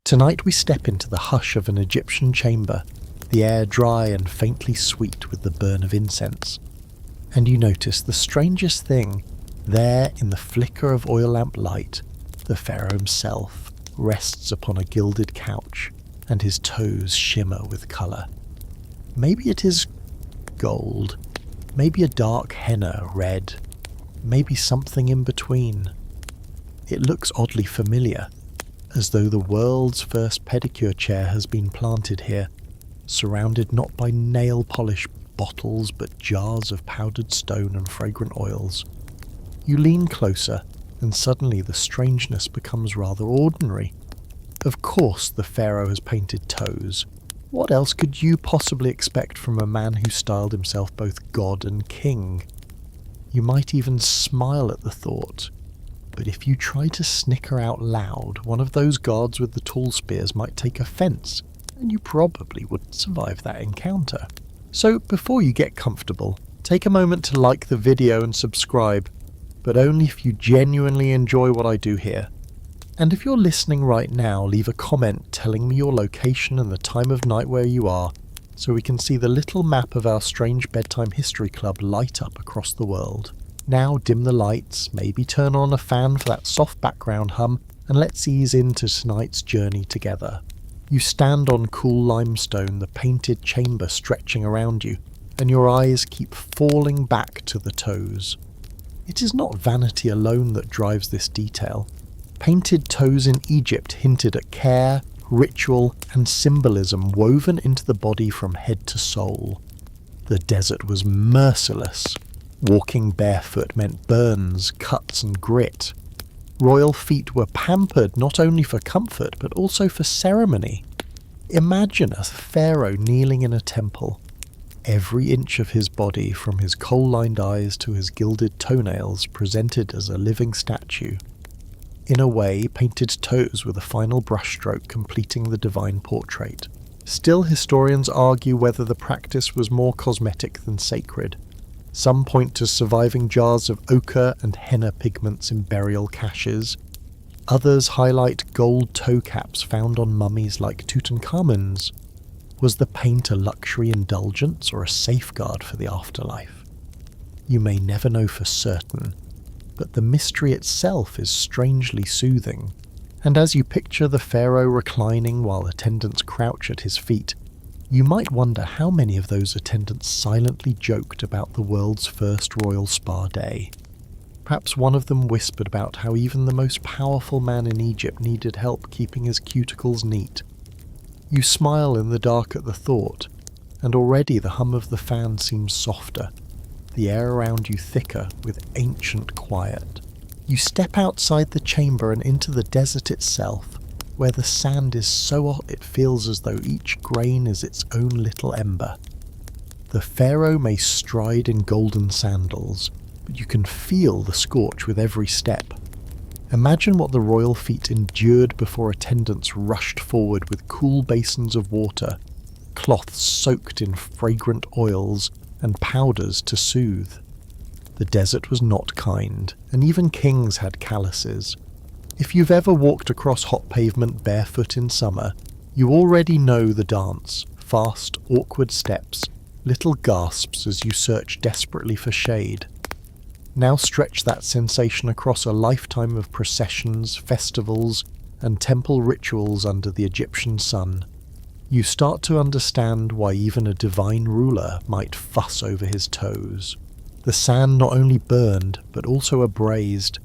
Tonight we step into the hush of an Egyptian chamber, the air dry and faintly sweet with the burn of incense. And you notice the strangest thing. There, in the flicker of oil lamp light, the pharaoh himself rests upon a gilded couch, and his toes shimmer with colour. Maybe it is gold, maybe a dark henna red, maybe something in between. It looks oddly familiar, as though the world's first pedicure chair has been planted here, surrounded not by nail polish bottles but jars of powdered stone and fragrant oils. You lean closer, and suddenly the strangeness becomes rather ordinary. Of course the pharaoh has painted toes. What else could you possibly expect from a man who styled himself both god and king? You might even smile at the thought, but if you try to snicker out loud, one of those guards with the tall spears might take offence, and you probably wouldn't survive that encounter. So before you get comfortable, take a moment to like the video and subscribe, but only if you genuinely enjoy what I do here. And if you're listening right now, leave a comment telling me your location and the time of night where you are, so we can see the little map of our strange bedtime history club light up across the world. Now dim the lights, maybe turn on a fan for that soft background hum, and let's ease into tonight's journey together. You stand on cool limestone, the painted chamber stretching around you, and your eyes keep falling back to the toes. It is not vanity alone that drives this detail. Painted toes in Egypt hinted at care, ritual, and symbolism woven into the body from head to soul. The desert was merciless. Walking barefoot meant burns, cuts, and grit. Royal feet were pampered not only for comfort but also for ceremony. Imagine a pharaoh kneeling in a temple. Every inch of his body, from his coal-lined eyes to his gilded toenails, presented as a living statue. In a way, painted toes were the final brushstroke completing the divine portrait. Still, historians argue whether the practice was more cosmetic than sacred. Some point to surviving jars of ochre and henna pigments in burial caches. Others highlight gold toe caps found on mummies like Tutankhamun's. Was the paint a luxury indulgence or a safeguard for the afterlife? You may never know for certain, but the mystery itself is strangely soothing. And as you picture the pharaoh reclining while attendants crouch at his feet, you might wonder how many of those attendants silently joked about the world's first royal spa day. Perhaps one of them whispered about how even the most powerful man in Egypt needed help keeping his cuticles neat. You smile in the dark at the thought, and already the hum of the fan seems softer, the air around you thicker with ancient quiet. You step outside the chamber and into the desert itself, where the sand is so hot it feels as though each grain is its own little ember. The pharaoh may stride in golden sandals, but you can feel the scorch with every step. Imagine what the royal feet endured before attendants rushed forward with cool basins of water, cloths soaked in fragrant oils, and powders to soothe. The desert was not kind, and even kings had calluses. If you've ever walked across hot pavement barefoot in summer, you already know the dance: fast, awkward steps, little gasps as you search desperately for shade. Now stretch that sensation across a lifetime of processions, festivals, and temple rituals under the Egyptian sun. You start to understand why even a divine ruler might fuss over his toes. The sand not only burned, but also abrased.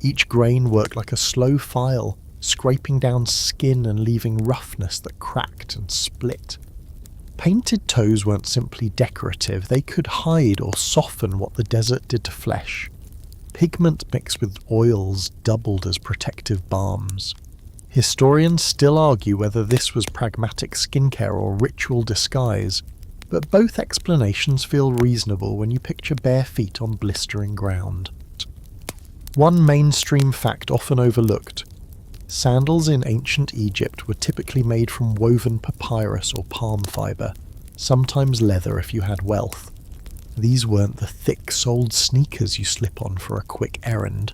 Each grain worked like a slow file, scraping down skin and leaving roughness that cracked and split. Painted toes weren't simply decorative, they could hide or soften what the desert did to flesh. Pigment mixed with oils doubled as protective balms. Historians still argue whether this was pragmatic skincare or ritual disguise, but both explanations feel reasonable when you picture bare feet on blistering ground. One mainstream fact often overlooked: sandals in ancient Egypt were typically made from woven papyrus or palm fibre, sometimes leather if you had wealth. These weren't the thick-soled sneakers you slip on for a quick errand.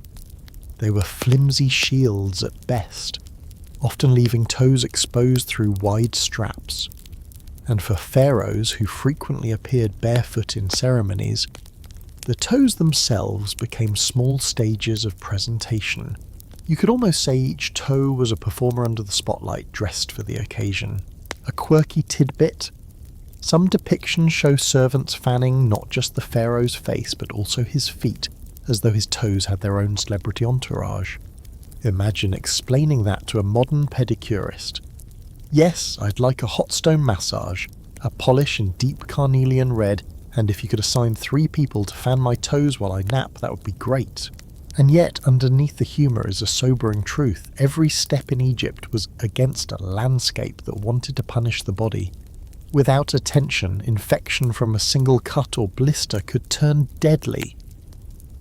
They were flimsy shields at best. often leaving toes exposed through wide straps. And for pharaohs who frequently appeared barefoot in ceremonies, the toes themselves became small stages of presentation. You could almost say each toe was a performer under the spotlight dressed for the occasion. A quirky tidbit: some depictions show servants fanning not just the pharaoh's face but also his feet, as though his toes had their own celebrity entourage. Imagine explaining that to a modern pedicurist. Yes, I'd like a hot stone massage, a polish in deep carnelian red, and if you could assign 3 people to fan my toes while I nap, that would be great. And yet, underneath the humour is a sobering truth. Every step in Egypt was against a landscape that wanted to punish the body. Without attention, infection from a single cut or blister could turn deadly.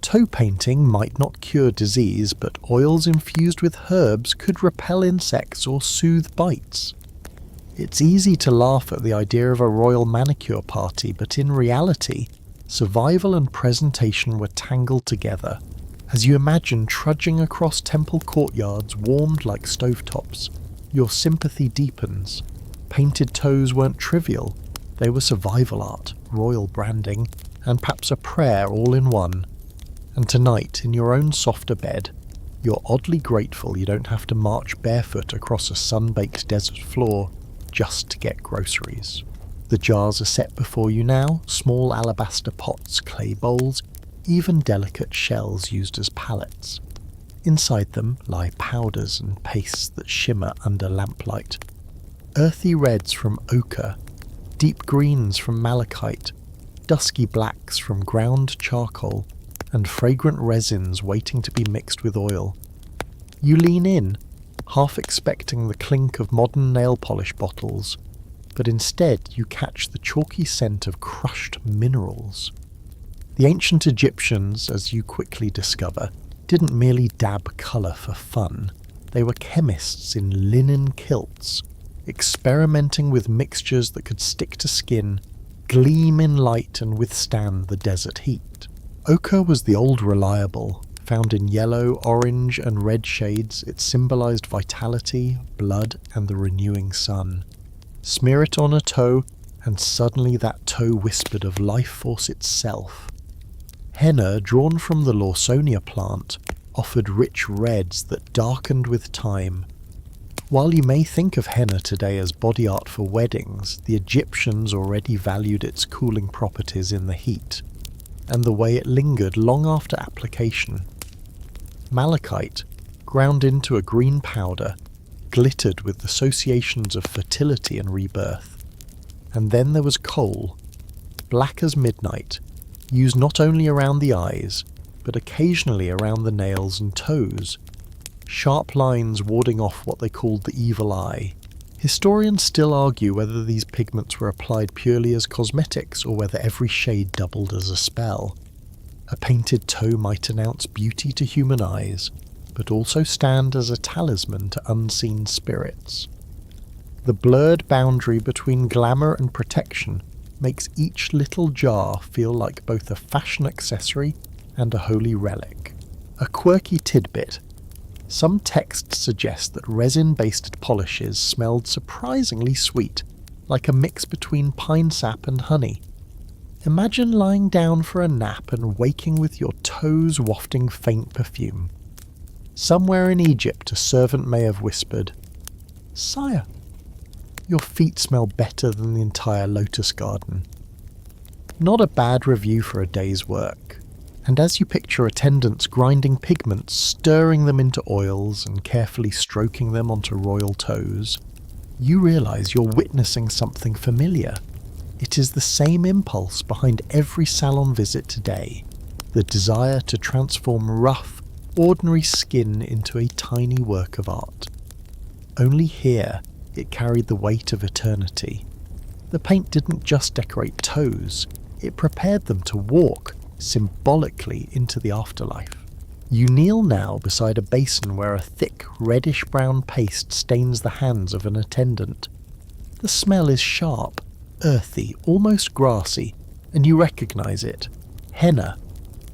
Toe painting might not cure disease, but oils infused with herbs could repel insects or soothe bites. It's easy to laugh at the idea of a royal manicure party, but in reality, survival and presentation were tangled together. As you imagine trudging across temple courtyards warmed like stovetops, your sympathy deepens. Painted toes weren't trivial. They were survival art, royal branding, and perhaps a prayer all in one. And tonight, in your own softer bed, you're oddly grateful you don't have to march barefoot across a sun-baked desert floor just to get groceries. The jars are set before you now, small alabaster pots, clay bowls, even delicate shells used as palettes. Inside them lie powders and pastes that shimmer under lamplight. Earthy reds from ochre, deep greens from malachite, dusky blacks from ground charcoal, and fragrant resins waiting to be mixed with oil. You lean in, half expecting the clink of modern nail polish bottles, but instead you catch the chalky scent of crushed minerals. The ancient Egyptians, as you quickly discover, didn't merely dab colour for fun. They were chemists in linen kilts, experimenting with mixtures that could stick to skin, gleam in light and withstand the desert heat. Ochre was the old reliable. Found in yellow, orange and red shades, it symbolised vitality, blood and the renewing sun. Smear it on a toe, and suddenly that toe whispered of life force itself. Henna, drawn from the Lawsonia plant, offered rich reds that darkened with time. While you may think of henna today as body art for weddings, the Egyptians already valued its cooling properties in the heat, and the way it lingered long after application. Malachite, ground into a green powder, glittered with associations of fertility and rebirth. And then there was kohl, black as midnight, used not only around the eyes, but occasionally around the nails and toes, sharp lines warding off what they called the evil eye. Historians still argue whether these pigments were applied purely as cosmetics or whether every shade doubled as a spell. A painted toe might announce beauty to human eyes, but also stand as a talisman to unseen spirits. The blurred boundary between glamour and protection makes each little jar feel like both a fashion accessory and a holy relic. A quirky tidbit: some texts suggest that resin-based polishes smelled surprisingly sweet, like a mix between pine sap and honey. Imagine lying down for a nap and waking with your toes wafting faint perfume. Somewhere in Egypt a servant may have whispered, "Sire, your feet smell better than the entire lotus garden." Not a bad review for a day's work. And as you picture attendants grinding pigments, stirring them into oils and carefully stroking them onto royal toes, you realise you're witnessing something familiar. It is the same impulse behind every salon visit today, the desire to transform rough, ordinary skin into a tiny work of art. Only here it carried the weight of eternity. The paint didn't just decorate toes, it prepared them to walk, symbolically, into the afterlife. You kneel now beside a basin where a thick, reddish-brown paste stains the hands of an attendant. The smell is sharp, earthy, almost grassy, and you recognise it. Henna.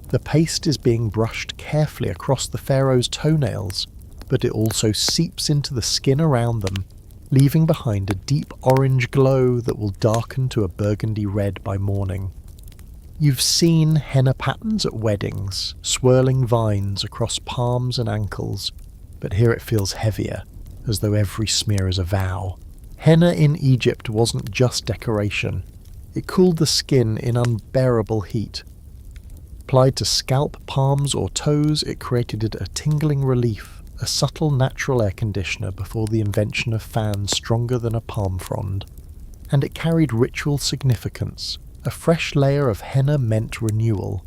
The paste is being brushed carefully across the pharaoh's toenails, but it also seeps into the skin around them, leaving behind a deep orange glow that will darken to a burgundy red by morning. You've seen henna patterns at weddings, swirling vines across palms and ankles, but here it feels heavier, as though every smear is a vow. Henna in Egypt wasn't just decoration. It cooled the skin in unbearable heat. Applied to scalp, palms or toes, it created a tingling relief, a subtle natural air conditioner before the invention of fans stronger than a palm frond. And it carried ritual significance. A fresh layer of henna meant renewal,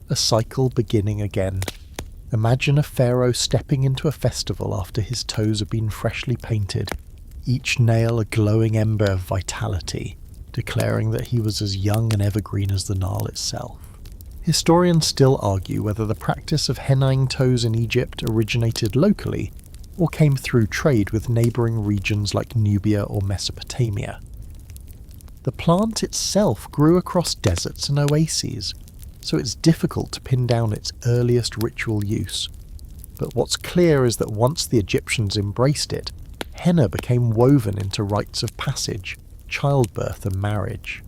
a cycle beginning again. Imagine a pharaoh stepping into a festival after his toes have been freshly painted, each nail a glowing ember of vitality, declaring that he was as young and evergreen as the Nile itself. Historians still argue whether the practice of hennaing toes in Egypt originated locally or came through trade with neighbouring regions like Nubia or Mesopotamia. The plant itself grew across deserts and oases, so it's difficult to pin down its earliest ritual use. But what's clear is that once the Egyptians embraced it, henna became woven into rites of passage, childbirth and marriage.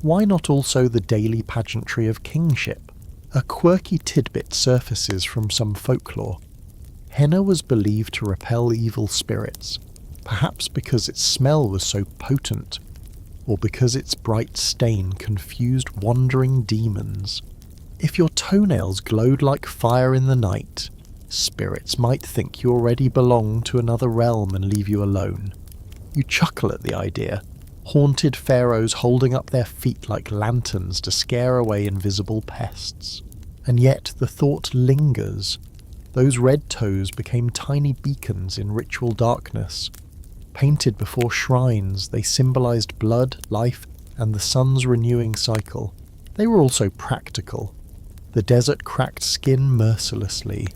Why not also the daily pageantry of kingship? A quirky tidbit surfaces from some folklore. Henna was believed to repel evil spirits, perhaps because its smell was so potent, or because its bright stain confused wandering demons. If your toenails glowed like fire in the night, spirits might think you already belong to another realm and leave you alone. You chuckle at the idea, haunted pharaohs holding up their feet like lanterns to scare away invisible pests. And yet the thought lingers. Those red toes became tiny beacons in ritual darkness. Painted before shrines, they symbolized blood, life, and the sun's renewing cycle. They were also practical. The desert cracked skin mercilessly,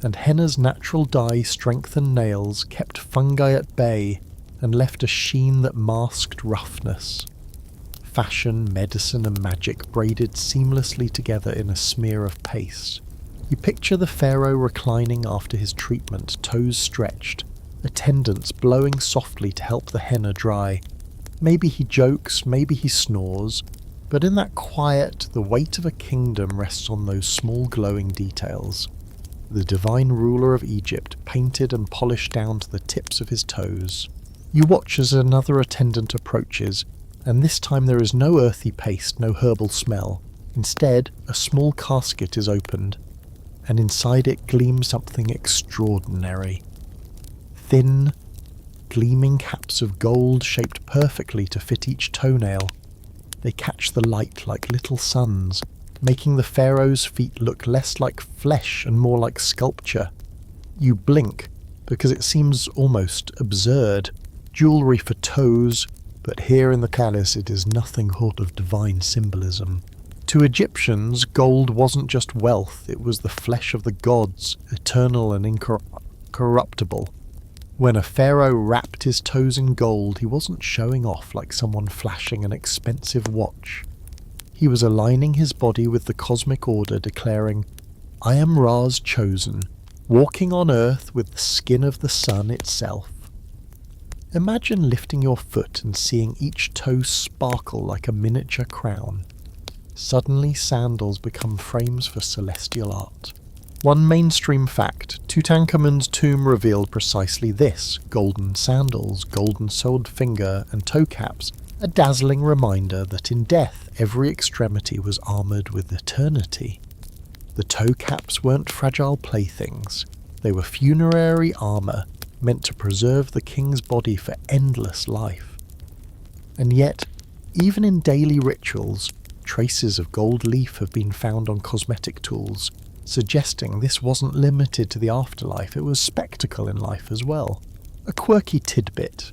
and henna's natural dye strengthened nails, kept fungi at bay, and left a sheen that masked roughness. Fashion, medicine, and magic braided seamlessly together in a smear of paste. You picture the pharaoh reclining after his treatment, toes stretched, attendants blowing softly to help the henna dry. Maybe he jokes, maybe he snores, but in that quiet, the weight of a kingdom rests on those small glowing details. The divine ruler of Egypt painted and polished down to the tips of his toes. You watch as another attendant approaches, and this time there is no earthy paste, no herbal smell. Instead, a small casket is opened, and inside it gleams something extraordinary. Thin, gleaming caps of gold shaped perfectly to fit each toenail. They catch the light like little suns, making the pharaoh's feet look less like flesh and more like sculpture. You blink, because it seems almost absurd. Jewellery for toes, but here in the palace it is nothing short of divine symbolism. To Egyptians, gold wasn't just wealth, it was the flesh of the gods, eternal and incorruptible. When a pharaoh wrapped his toes in gold, he wasn't showing off like someone flashing an expensive watch. He was aligning his body with the cosmic order, declaring, "I am Ra's chosen, walking on earth with the skin of the sun itself." Imagine lifting your foot and seeing each toe sparkle like a miniature crown. Suddenly sandals become frames for celestial art. One mainstream fact, Tutankhamun's tomb revealed precisely this: golden sandals, golden-soled finger and toe caps, a dazzling reminder that in death every extremity was armoured with eternity. The toe caps weren't fragile playthings, they were funerary armour meant to preserve the king's body for endless life. And yet, even in daily rituals, traces of gold leaf have been found on cosmetic tools, suggesting this wasn't limited to the afterlife, it was spectacle in life as well. A quirky tidbit.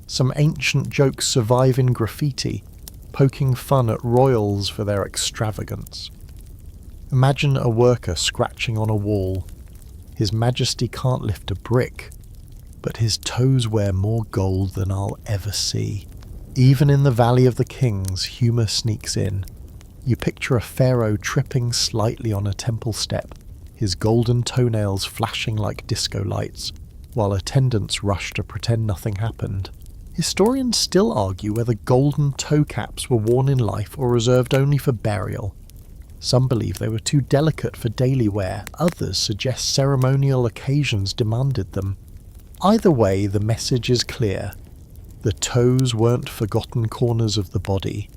Some ancient jokes survive in graffiti, poking fun at royals for their extravagance. Imagine a worker scratching on a wall. His Majesty can't lift a brick, but his toes wear more gold than I'll ever see. Even in the Valley of the Kings, humour sneaks in. You picture a pharaoh tripping slightly on a temple step, his golden toenails flashing like disco lights, while attendants rushed to pretend nothing happened. Historians still argue whether golden toe caps were worn in life or reserved only for burial. Some believe they were too delicate for daily wear, others suggest ceremonial occasions demanded them. Either way, the message is clear. The toes weren't forgotten corners of the body.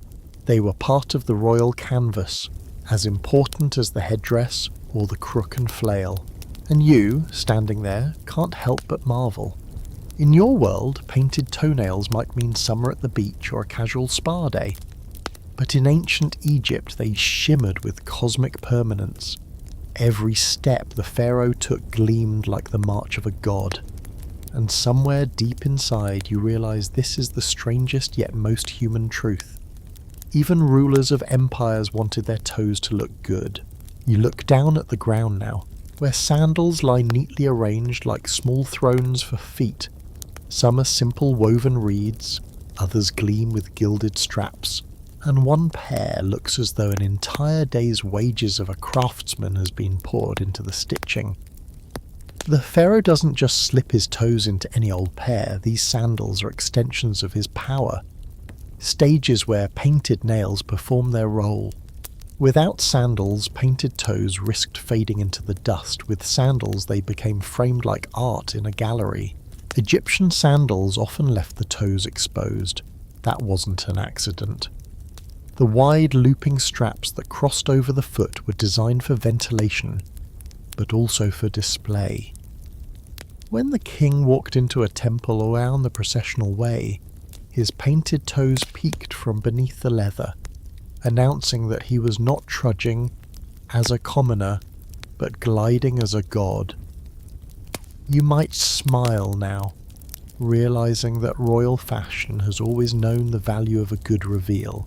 They were part of the royal canvas, as important as the headdress or the crook and flail. And you, standing there, can't help but marvel. In your world, painted toenails might mean summer at the beach or a casual spa day. But in ancient Egypt they shimmered with cosmic permanence. Every step the pharaoh took gleamed like the march of a god. And somewhere deep inside you realise this is the strangest yet most human truth. Even rulers of empires wanted their toes to look good. You look down at the ground now, where sandals lie neatly arranged like small thrones for feet. Some are simple woven reeds, others gleam with gilded straps, and one pair looks as though an entire day's wages of a craftsman has been poured into the stitching. The pharaoh doesn't just slip his toes into any old pair, these sandals are extensions of his power. Stages where painted nails perform their role. Without sandals, painted toes risked fading into the dust. With sandals, they became framed like art in a gallery. Egyptian sandals often left the toes exposed. That wasn't an accident. The wide looping straps that crossed over the foot were designed for ventilation, but also for display. When the king walked into a temple or down the processional way, his painted toes peeked from beneath the leather, announcing that he was not trudging as a commoner, but gliding as a god. You might smile now, realizing that royal fashion has always known the value of a good reveal,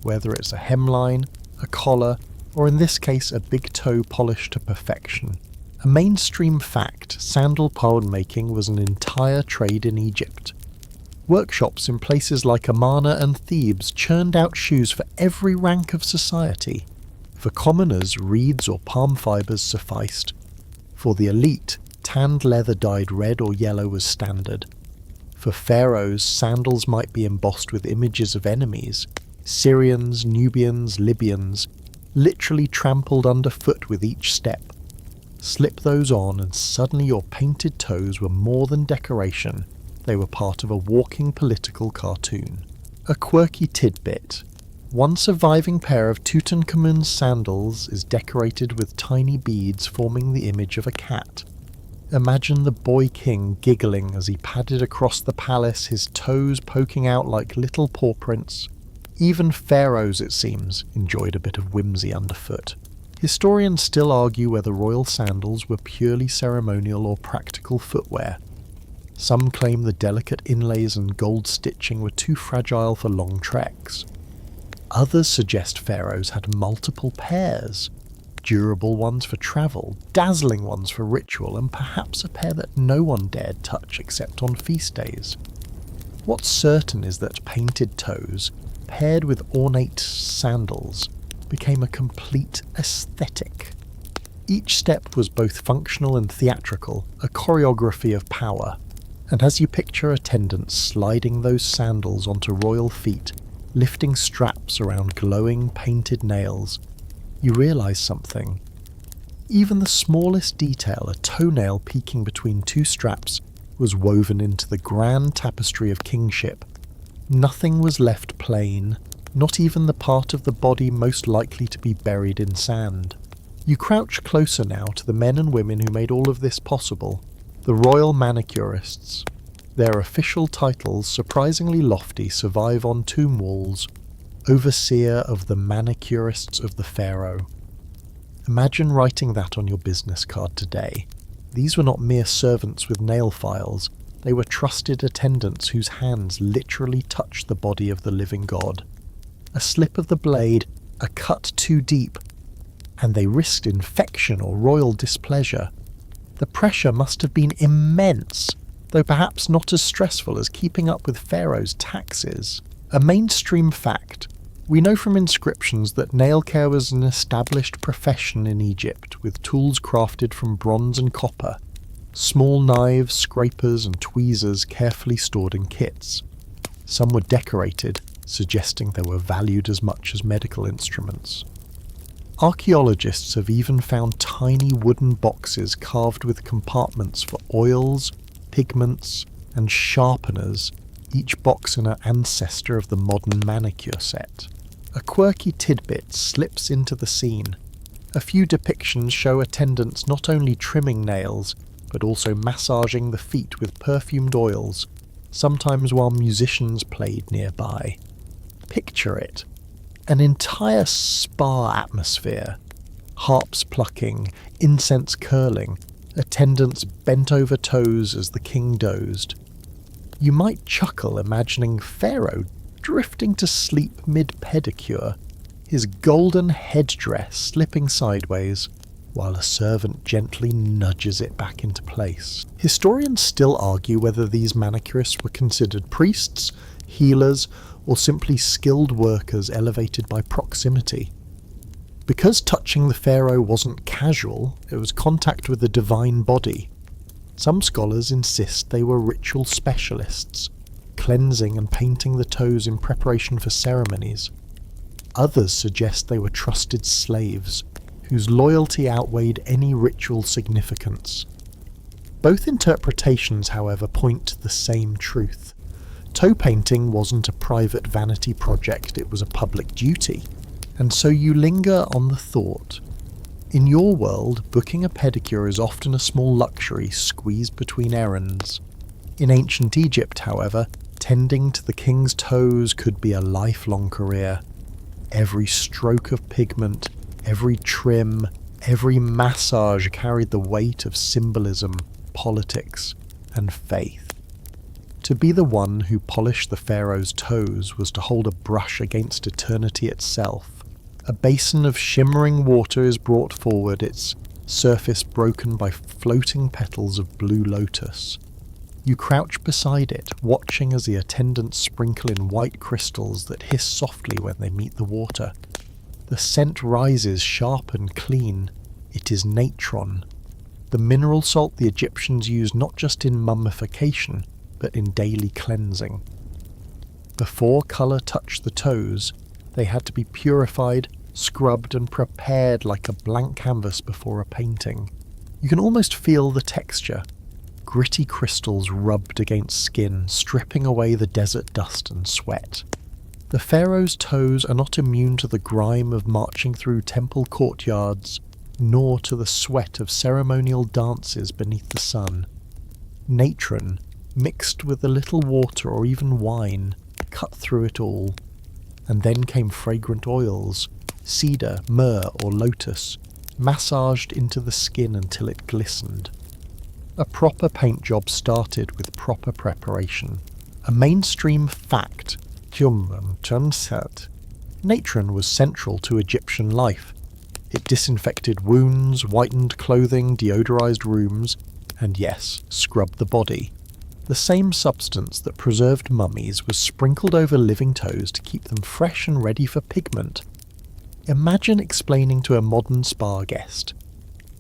whether it's a hemline, a collar, or in this case a big toe polished to perfection. A mainstream fact, sandal pole making was an entire trade in Egypt. Workshops in places like Amarna and Thebes churned out shoes for every rank of society. For commoners, reeds or palm fibres sufficed. For the elite, tanned leather dyed red or yellow was standard. For pharaohs, sandals might be embossed with images of enemies, Syrians, Nubians, Libyans, literally trampled underfoot with each step. Slip those on and suddenly your painted toes were more than decoration. They were part of a walking political cartoon. A quirky tidbit. One surviving pair of Tutankhamun's sandals is decorated with tiny beads forming the image of a cat. Imagine the boy king giggling as he padded across the palace, his toes poking out like little paw prints. Even pharaohs, it seems, enjoyed a bit of whimsy underfoot. Historians still argue whether royal sandals were purely ceremonial or practical footwear. Some claim the delicate inlays and gold stitching were too fragile for long treks. Others suggest pharaohs had multiple pairs, durable ones for travel, dazzling ones for ritual, and perhaps a pair that no one dared touch except on feast days. What's certain is that painted toes, paired with ornate sandals, became a complete aesthetic. Each step was both functional and theatrical, a choreography of power. And as you picture attendants sliding those sandals onto royal feet, lifting straps around glowing painted nails, you realise something. Even the smallest detail, a toenail peeking between two straps, was woven into the grand tapestry of kingship. Nothing was left plain, not even the part of the body most likely to be buried in sand. You crouch closer now to the men and women who made all of this possible. The royal manicurists. Their official titles, surprisingly lofty, survive on tomb walls. Overseer of the manicurists of the pharaoh. Imagine writing that on your business card today. These were not mere servants with nail files. They were trusted attendants whose hands literally touched the body of the living god. A slip of the blade, a cut too deep, and they risked infection or royal displeasure. The pressure must have been immense, though perhaps not as stressful as keeping up with Pharaoh's taxes. A mainstream fact, We know from inscriptions that nail care was an established profession in Egypt, with tools crafted from bronze and copper, small knives, scrapers and tweezers carefully stored in kits. Some were decorated, suggesting they were valued as much as medical instruments. Archaeologists have even found tiny wooden boxes carved with compartments for oils, pigments, and sharpeners, each box an ancestor of the modern manicure set. A quirky tidbit slips into the scene. A few depictions show attendants not only trimming nails, but also massaging the feet with perfumed oils, sometimes while musicians played nearby. Picture it. An entire spa atmosphere. Harps plucking, incense curling, attendants bent over toes as the king dozed. You might chuckle imagining Pharaoh drifting to sleep mid-pedicure, his golden headdress slipping sideways, while a servant gently nudges it back into place. Historians still argue whether these manicurists were considered priests, healers, or simply skilled workers elevated by proximity. Because touching the pharaoh wasn't casual, it was contact with the divine body. Some scholars insist they were ritual specialists, cleansing and painting the toes in preparation for ceremonies. Others suggest they were trusted slaves, whose loyalty outweighed any ritual significance. Both interpretations, however, point to the same truth. Toe painting wasn't a private vanity project, it was a public duty. And so you linger on the thought. In your world, booking a pedicure is often a small luxury squeezed between errands. In ancient Egypt, however, tending to the king's toes could be a lifelong career. Every stroke of pigment, every trim, every massage carried the weight of symbolism, politics, and faith. To be the one who polished the pharaoh's toes was to hold a brush against eternity itself. A basin of shimmering water is brought forward, its surface broken by floating petals of blue lotus. You crouch beside it, watching as the attendants sprinkle in white crystals that hiss softly when they meet the water. The scent rises sharp and clean. It is natron, the mineral salt the Egyptians used not just in mummification, but in daily cleansing. Before colour touched the toes, they had to be purified, scrubbed and prepared like a blank canvas before a painting. You can almost feel the texture. Gritty crystals rubbed against skin, stripping away the desert dust and sweat. The pharaoh's toes are not immune to the grime of marching through temple courtyards, nor to the sweat of ceremonial dances beneath the sun. Natron, mixed with a little water or even wine, cut through it all. And then came fragrant oils, cedar, myrrh or lotus, massaged into the skin until it glistened. A proper paint job started with proper preparation. A mainstream fact, natron was central to Egyptian life. It disinfected wounds, whitened clothing, deodorized rooms, and yes, scrubbed the body. The same substance that preserved mummies was sprinkled over living toes to keep them fresh and ready for pigment. Imagine explaining to a modern spa guest,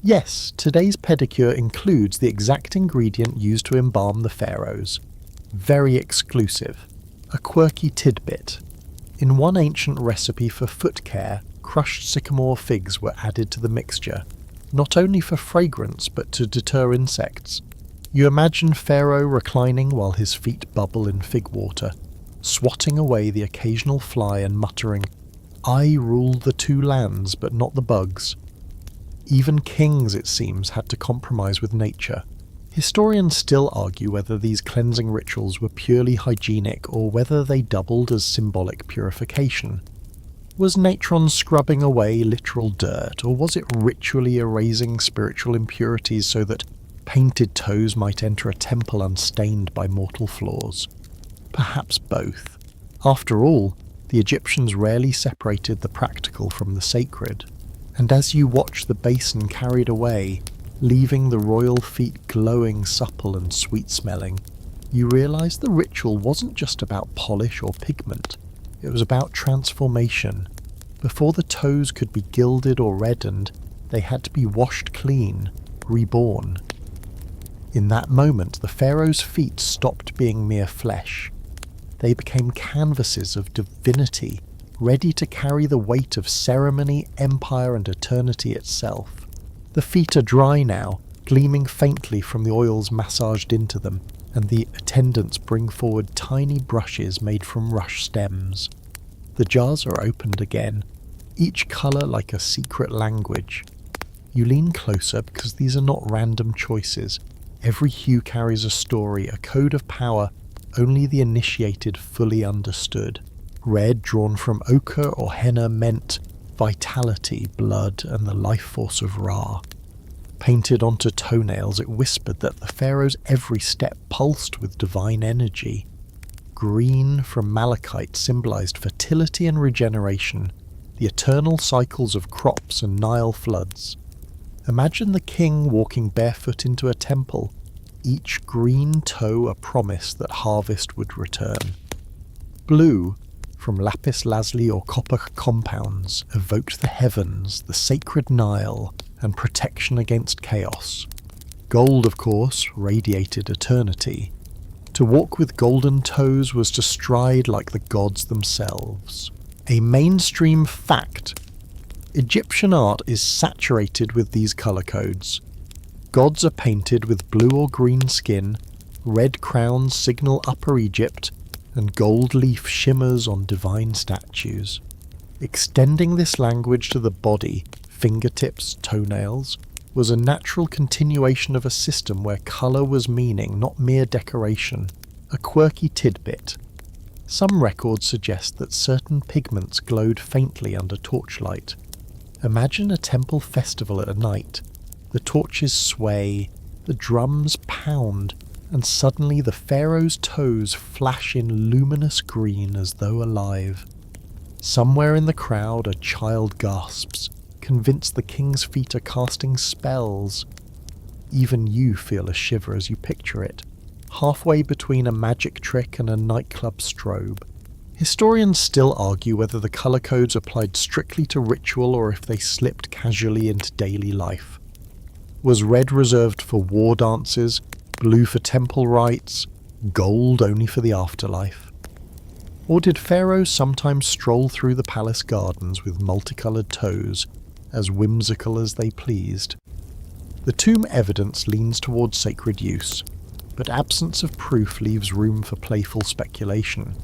yes, today's pedicure includes the exact ingredient used to embalm the pharaohs. Very exclusive. A quirky tidbit. In one ancient recipe for foot care, crushed sycamore figs were added to the mixture, not only for fragrance but to deter insects. You imagine Pharaoh reclining while his feet bubble in fig water, swatting away the occasional fly and muttering, "I rule the two lands, but not the bugs." Even kings, it seems, had to compromise with nature. Historians still argue whether these cleansing rituals were purely hygienic or whether they doubled as symbolic purification. Was natron scrubbing away literal dirt, or was it ritually erasing spiritual impurities so that painted toes might enter a temple unstained by mortal flaws? Perhaps both. After all, the Egyptians rarely separated the practical from the sacred, and as you watch the basin carried away, leaving the royal feet glowing, supple and sweet-smelling, you realise the ritual wasn't just about polish or pigment, It was about transformation. Before the toes could be gilded or reddened, they had to be washed clean, reborn. In that moment, the pharaoh's feet stopped being mere flesh. They became canvases of divinity, ready to carry the weight of ceremony, empire, and eternity itself. The feet are dry now, gleaming faintly from the oils massaged into them, and the attendants bring forward tiny brushes made from rush stems. The jars are opened again, each colour like a secret language. You lean closer because these are not random choices. Every hue carries a story, a code of power only the initiated fully understood. Red, drawn from ochre or henna, meant vitality, blood, and the life force of Ra. Painted onto toenails, it whispered that the pharaoh's every step pulsed with divine energy. Green, from malachite, symbolized fertility and regeneration, the eternal cycles of crops and Nile floods. Imagine the king walking barefoot into a temple, each green toe a promise that harvest would return. Blue, from lapis lazuli or copper compounds, evoked the heavens, the sacred Nile, and protection against chaos. Gold, of course, radiated eternity. To walk with golden toes was to stride like the gods themselves. A mainstream fact. Egyptian art is saturated with these colour codes. Gods are painted with blue or green skin, red crowns signal Upper Egypt, and gold leaf shimmers on divine statues. Extending this language to the body, fingertips, toenails, was a natural continuation of a system where colour was meaning, not mere decoration, a quirky tidbit. Some records suggest that certain pigments glowed faintly under torchlight. Imagine a temple festival at night. The torches sway, the drums pound, and suddenly the pharaoh's toes flash in luminous green as though alive. Somewhere in the crowd a child gasps, convinced the king's feet are casting spells. Even you feel a shiver as you picture it, halfway between a magic trick and a nightclub strobe. Historians still argue whether the colour codes applied strictly to ritual or if they slipped casually into daily life. Was red reserved for war dances, blue for temple rites, gold only for the afterlife? Or did pharaohs sometimes stroll through the palace gardens with multicoloured toes, as whimsical as they pleased? The tomb evidence leans towards sacred use, but absence of proof leaves room for playful speculation.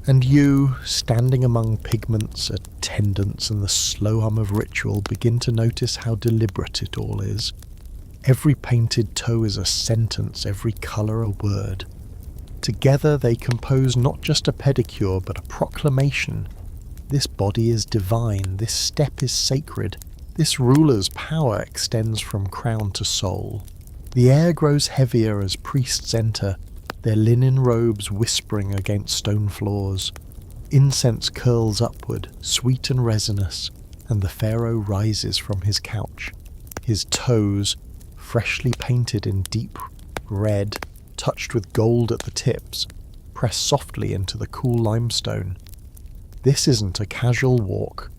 And you, standing among pigments, attendants, and the slow hum of ritual, begin to notice how deliberate it all is. Every painted toe is a sentence, every colour a word. Together they compose not just a pedicure, but a proclamation. This body is divine, this step is sacred, this ruler's power extends from crown to soul. The air grows heavier as priests enter, their linen robes whispering against stone floors. Incense curls upward, sweet and resinous, and the pharaoh rises from his couch. His toes, freshly painted in deep red, touched with gold at the tips, press softly into the cool limestone. This isn't a casual walk.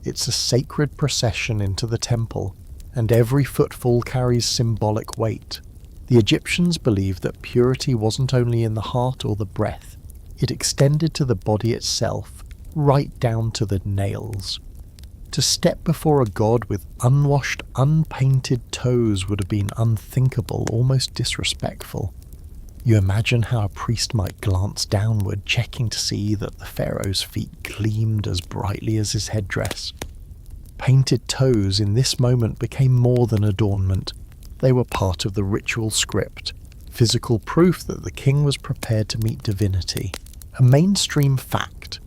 It's a sacred procession into the temple, and every footfall carries symbolic weight. The Egyptians believed that purity wasn't only in the heart or the breath, it extended to the body itself, right down to the nails. To step before a god with unwashed, unpainted toes would have been unthinkable, almost disrespectful. You imagine how a priest might glance downward, checking to see that the pharaoh's feet gleamed as brightly as his headdress. Painted toes in this moment became more than adornment. They were part of the ritual script, physical proof that the king was prepared to meet divinity. A mainstream fact.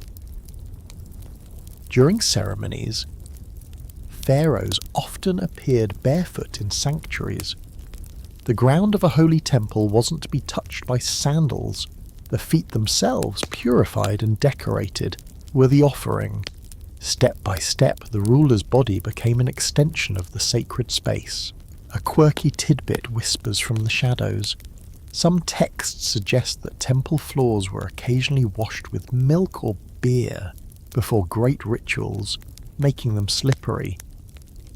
During ceremonies, pharaohs often appeared barefoot in sanctuaries. The ground of a holy temple wasn't to be touched by sandals. The feet themselves, purified and decorated, were the offering. Step by step, the ruler's body became an extension of the sacred space. A quirky tidbit whispers from the shadows. Some texts suggest that temple floors were occasionally washed with milk or beer before great rituals, making them slippery.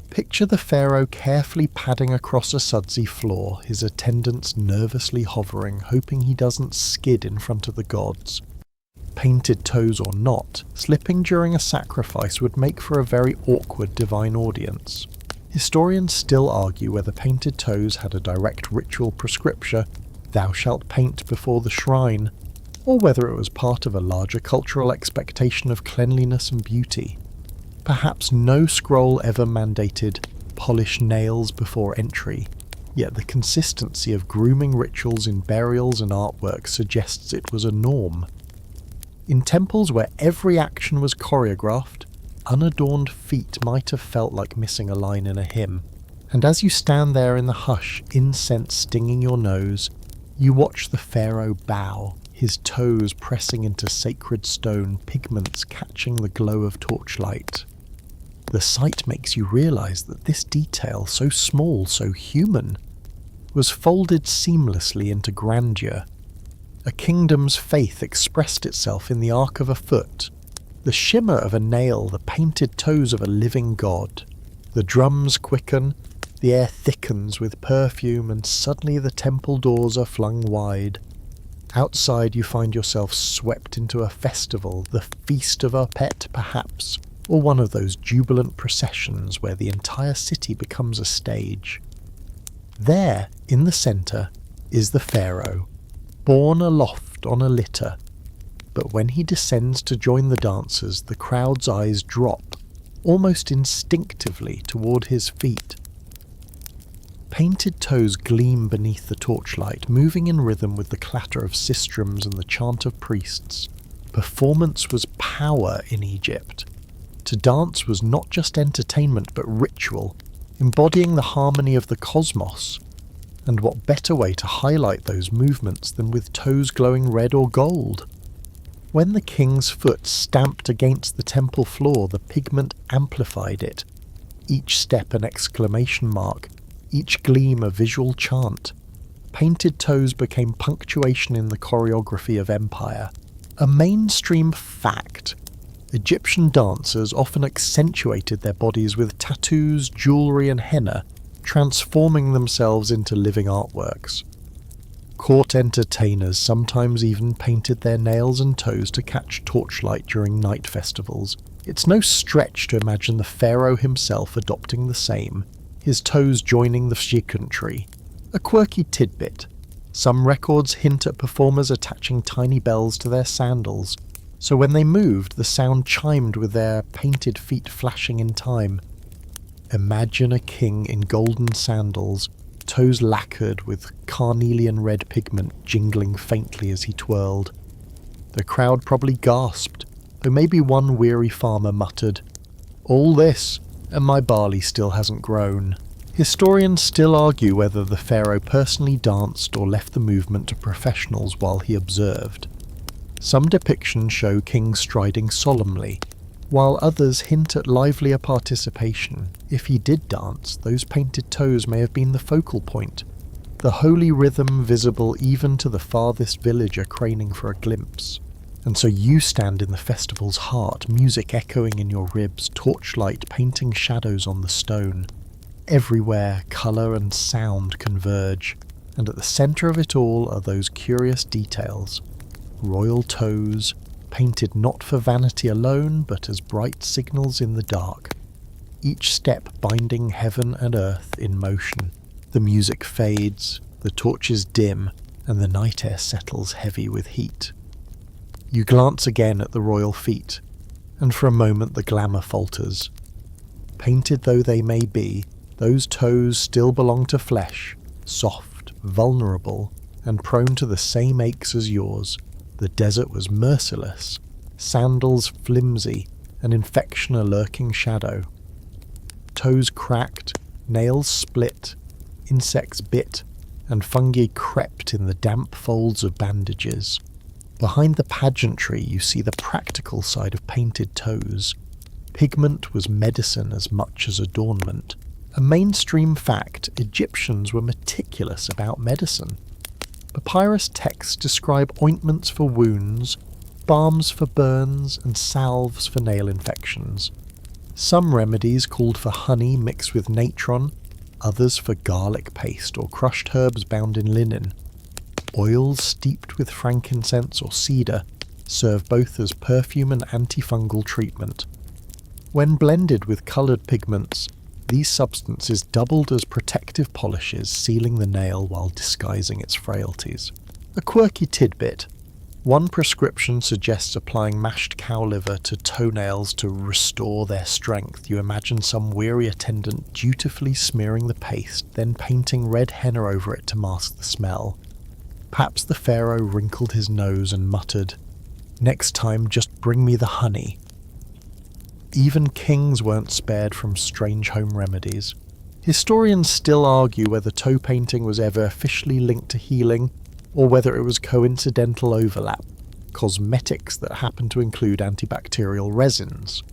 Picture the pharaoh carefully padding across a sudsy floor, his attendants nervously hovering, hoping he doesn't skid in front of the gods. Painted toes or not, slipping during a sacrifice would make for a very awkward divine audience. Historians still argue whether painted toes had a direct ritual prescription, thou shalt paint before the shrine, or whether it was part of a larger cultural expectation of cleanliness and beauty. Perhaps no scroll ever mandated polish nails before entry, yet the consistency of grooming rituals in burials and artwork suggests it was a norm. In temples where every action was choreographed, unadorned feet might have felt like missing a line in a hymn, and as you stand there in the hush, incense stinging your nose, you watch the pharaoh bow, his toes pressing into sacred stone, pigments catching the glow of torchlight. The sight makes you realize that this detail, so small, so human, was folded seamlessly into grandeur. A kingdom's faith expressed itself in the arc of a foot, the shimmer of a nail, the painted toes of a living god. The drums quicken, the air thickens with perfume, and suddenly the temple doors are flung wide. Outside you find yourself swept into a festival, the Feast of Apet perhaps, or one of those jubilant processions where the entire city becomes a stage. There, in the centre, is the pharaoh, borne aloft on a litter, but when he descends to join the dancers, the crowd's eyes drop, almost instinctively, toward his feet. Painted toes gleam beneath the torchlight, moving in rhythm with the clatter of sistrums and the chant of priests. Performance was power in Egypt. To dance was not just entertainment but ritual, embodying the harmony of the cosmos. And what better way to highlight those movements than with toes glowing red or gold? When the king's foot stamped against the temple floor, the pigment amplified it, each step an exclamation mark, each gleam a visual chant. Painted toes became punctuation in the choreography of empire. A mainstream fact. Egyptian dancers often accentuated their bodies with tattoos, jewellery and henna, transforming themselves into living artworks. Court entertainers sometimes even painted their nails and toes to catch torchlight during night festivals. It's no stretch to imagine the pharaoh himself adopting the same, his toes joining the shikun. A quirky tidbit. Some records hint at performers attaching tiny bells to their sandals, so when they moved, the sound chimed with their painted feet flashing in time. Imagine a king in golden sandals, toes lacquered with carnelian red pigment jingling faintly as he twirled. The crowd probably gasped, though maybe one weary farmer muttered, "All this, and my barley still hasn't grown." Historians still argue whether the pharaoh personally danced or left the movement to professionals while he observed. Some depictions show kings striding solemnly, while others hint at livelier participation. If he did dance, those painted toes may have been the focal point, the holy rhythm visible even to the farthest villager craning for a glimpse. And so you stand in the festival's heart, music echoing in your ribs, torchlight painting shadows on the stone. Everywhere, colour and sound converge, and at the centre of it all are those curious details. Royal toes, painted not for vanity alone, but as bright signals in the dark. Each step binding heaven and earth in motion. The music fades, the torches dim, and the night air settles heavy with heat. You glance again at the royal feet, and for a moment the glamour falters. Painted though they may be, those toes still belong to flesh, soft, vulnerable, and prone to the same aches as yours. The desert was merciless, sandals flimsy, an infection a lurking shadow. Toes cracked, nails split, insects bit, and fungi crept in the damp folds of bandages. Behind the pageantry you see the practical side of painted toes. Pigment was medicine as much as adornment. A mainstream fact, Egyptians were meticulous about medicine. Papyrus texts describe ointments for wounds, balms for burns, and salves for nail infections. Some remedies called for honey mixed with natron, others for garlic paste or crushed herbs bound in linen. Oils steeped with frankincense or cedar serve both as perfume and antifungal treatment. When blended with coloured pigments, these substances doubled as protective polishes, sealing the nail while disguising its frailties. A quirky tidbit. One prescription suggests applying mashed cow liver to toenails to restore their strength. You imagine some weary attendant dutifully smearing the paste, then painting red henna over it to mask the smell. Perhaps the pharaoh wrinkled his nose and muttered, "Next time, just bring me the honey." Even kings weren't spared from strange home remedies. Historians still argue whether toe painting was ever officially linked to healing, or whether it was coincidental overlap, cosmetics that happen to include antibacterial resins.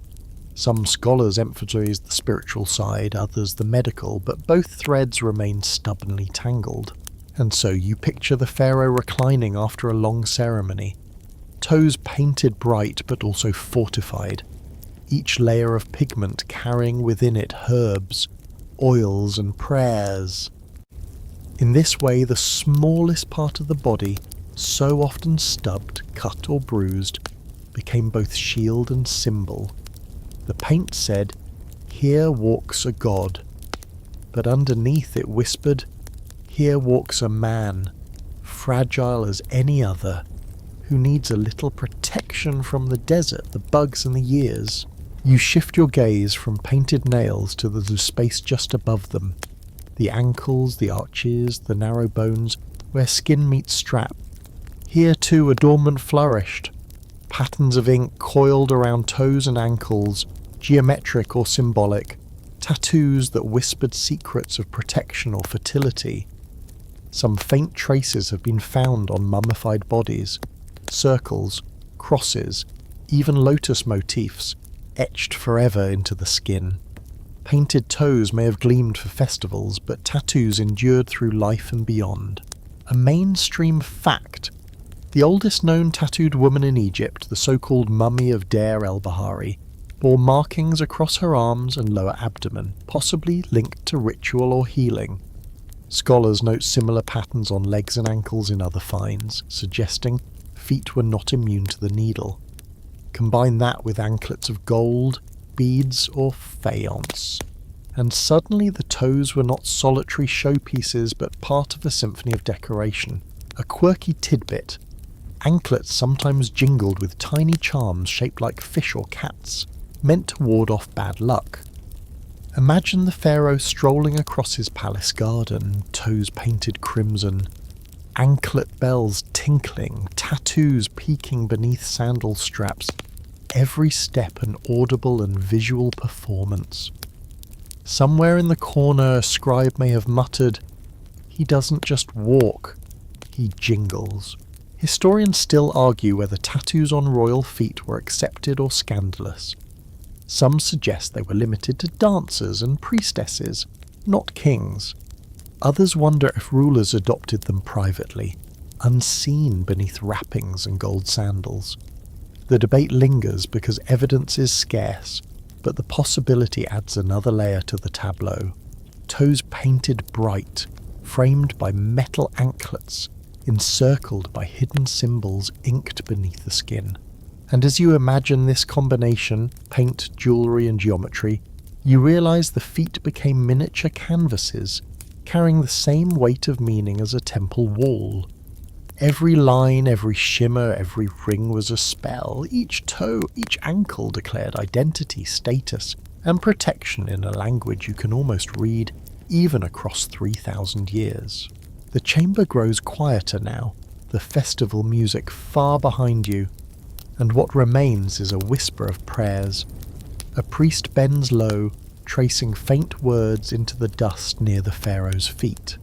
Some scholars emphasize the spiritual side, others the medical, but both threads remain stubbornly tangled. And so you picture the pharaoh reclining after a long ceremony, toes painted bright but also fortified, each layer of pigment carrying within it herbs, oils and prayers. In this way, the smallest part of the body, so often stubbed, cut or bruised, became both shield and symbol. The paint said, "Here walks a god," but underneath it whispered, "Here walks a man, fragile as any other, who needs a little protection from the desert, the bugs and the years." You shift your gaze from painted nails to the space just above them, the ankles, the arches, the narrow bones, where skin meets strap. Here too adornment flourished, patterns of ink coiled around toes and ankles, geometric or symbolic, tattoos that whispered secrets of protection or fertility. Some faint traces have been found on mummified bodies, circles, crosses, even lotus motifs, etched forever into the skin. Painted toes may have gleamed for festivals, but tattoos endured through life and beyond. A mainstream fact: the oldest known tattooed woman in Egypt, the so-called mummy of Der el-Bahari, bore markings across her arms and lower abdomen, possibly linked to ritual or healing. Scholars note similar patterns on legs and ankles in other finds, suggesting feet were not immune to the needle. Combine that with anklets of gold, beads, or faience, and suddenly the toes were not solitary showpieces but part of a symphony of decoration. A quirky tidbit: anklets sometimes jingled with tiny charms shaped like fish or cats, meant to ward off bad luck. Imagine the pharaoh strolling across his palace garden, toes painted crimson, anklet bells tinkling, tattoos peeking beneath sandal straps, every step an audible and visual performance. Somewhere in the corner a scribe may have muttered, "He doesn't just walk, he jingles." Historians still argue whether tattoos on royal feet were accepted or scandalous. Some suggest they were limited to dancers and priestesses, not kings. Others wonder if rulers adopted them privately, unseen beneath wrappings and gold sandals. The debate lingers because evidence is scarce, but the possibility adds another layer to the tableau. Toes painted bright, framed by metal anklets, encircled by hidden symbols inked beneath the skin. And as you imagine this combination, paint, jewellery and geometry, you realise the feet became miniature canvases, carrying the same weight of meaning as a temple wall. Every line, every shimmer, every ring was a spell. Each toe, each ankle declared identity, status, and protection in a language you can almost read, even across 3,000 years. The chamber grows quieter now, the festival music far behind you, and what remains is a whisper of prayers. A priest bends low, tracing faint words into the dust near the pharaoh's feet.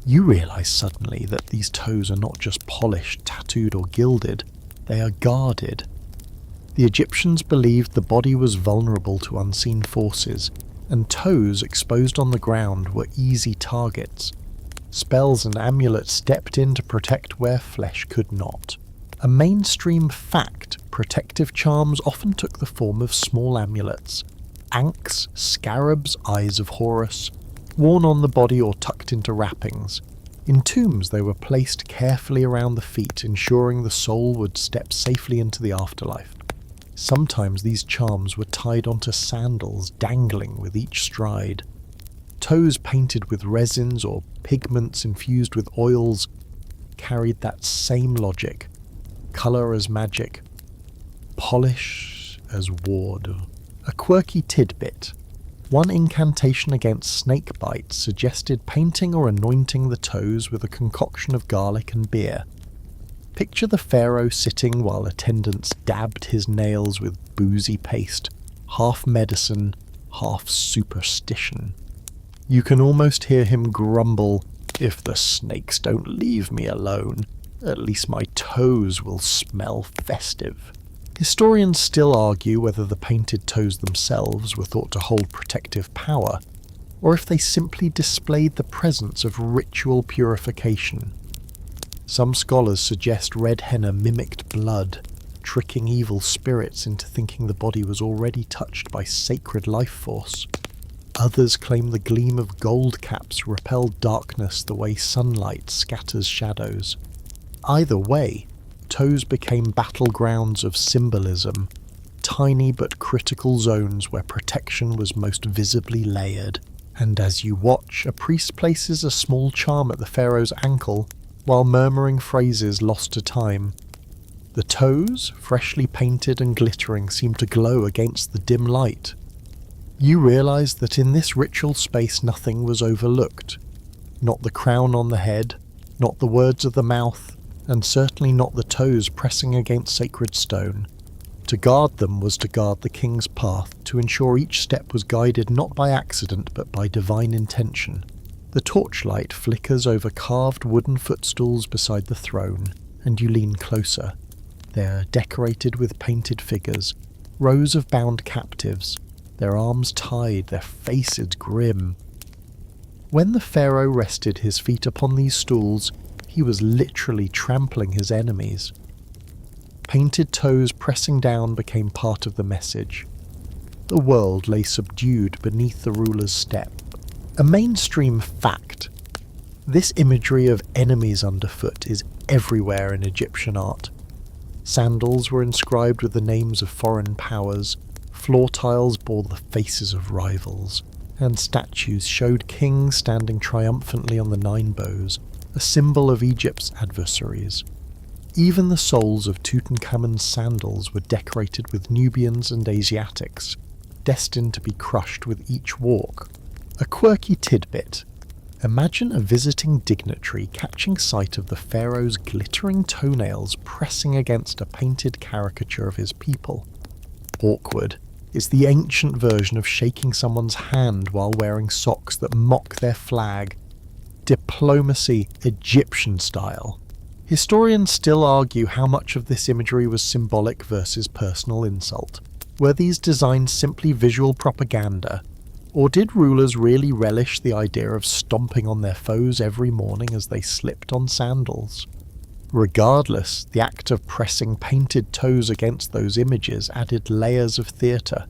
You realise suddenly that these toes are not just polished, tattooed or gilded, they are guarded. The Egyptians believed the body was vulnerable to unseen forces, and toes exposed on the ground were easy targets. Spells and amulets stepped in to protect where flesh could not. A mainstream fact, protective charms often took the form of small amulets. Ankhs, scarabs, eyes of Horus, worn on the body or tucked into wrappings. In tombs they were placed carefully around the feet, ensuring the soul would step safely into the afterlife. Sometimes these charms were tied onto sandals, dangling with each stride. Toes painted with resins or pigments infused with oils carried that same logic. Colour as magic, polish as ward. A quirky tidbit. One incantation against snake bites suggested painting or anointing the toes with a concoction of garlic and beer. Picture the pharaoh sitting while attendants dabbed his nails with boozy paste, half medicine, half superstition. You can almost hear him grumble, "If the snakes don't leave me alone, at least my toes will smell festive." Historians still argue whether the painted toes themselves were thought to hold protective power, or if they simply displayed the presence of ritual purification. Some scholars suggest red henna mimicked blood, tricking evil spirits into thinking the body was already touched by sacred life force. Others claim the gleam of gold caps repelled darkness the way sunlight scatters shadows. Either way, toes became battlegrounds of symbolism, tiny but critical zones where protection was most visibly layered. And as you watch, a priest places a small charm at the pharaoh's ankle, while murmuring phrases lost to time. The toes, freshly painted and glittering, seem to glow against the dim light. You realise that in this ritual space nothing was overlooked. Not the crown on the head, not the words of the mouth, and certainly not the toes pressing against sacred stone. To guard them was to guard the king's path, to ensure each step was guided not by accident but by divine intention. The torchlight flickers over carved wooden footstools beside the throne, and you lean closer. They are decorated with painted figures, rows of bound captives, their arms tied, their faces grim. When the pharaoh rested his feet upon these stools, he was literally trampling his enemies. Painted toes pressing down became part of the message. The world lay subdued beneath the ruler's step. A mainstream fact. This imagery of enemies underfoot is everywhere in Egyptian art. Sandals were inscribed with the names of foreign powers, floor tiles bore the faces of rivals, and statues showed kings standing triumphantly on the nine bows, a symbol of Egypt's adversaries. Even the soles of Tutankhamun's sandals were decorated with Nubians and Asiatics, destined to be crushed with each walk. A quirky tidbit. Imagine a visiting dignitary catching sight of the pharaoh's glittering toenails pressing against a painted caricature of his people. Awkward. It's the ancient version of shaking someone's hand while wearing socks that mock their flag. Diplomacy, Egyptian style. Historians still argue how much of this imagery was symbolic versus personal insult. Were these designs simply visual propaganda, or did rulers really relish the idea of stomping on their foes every morning as they slipped on sandals? Regardless, the act of pressing painted toes against those images added layers of theatre.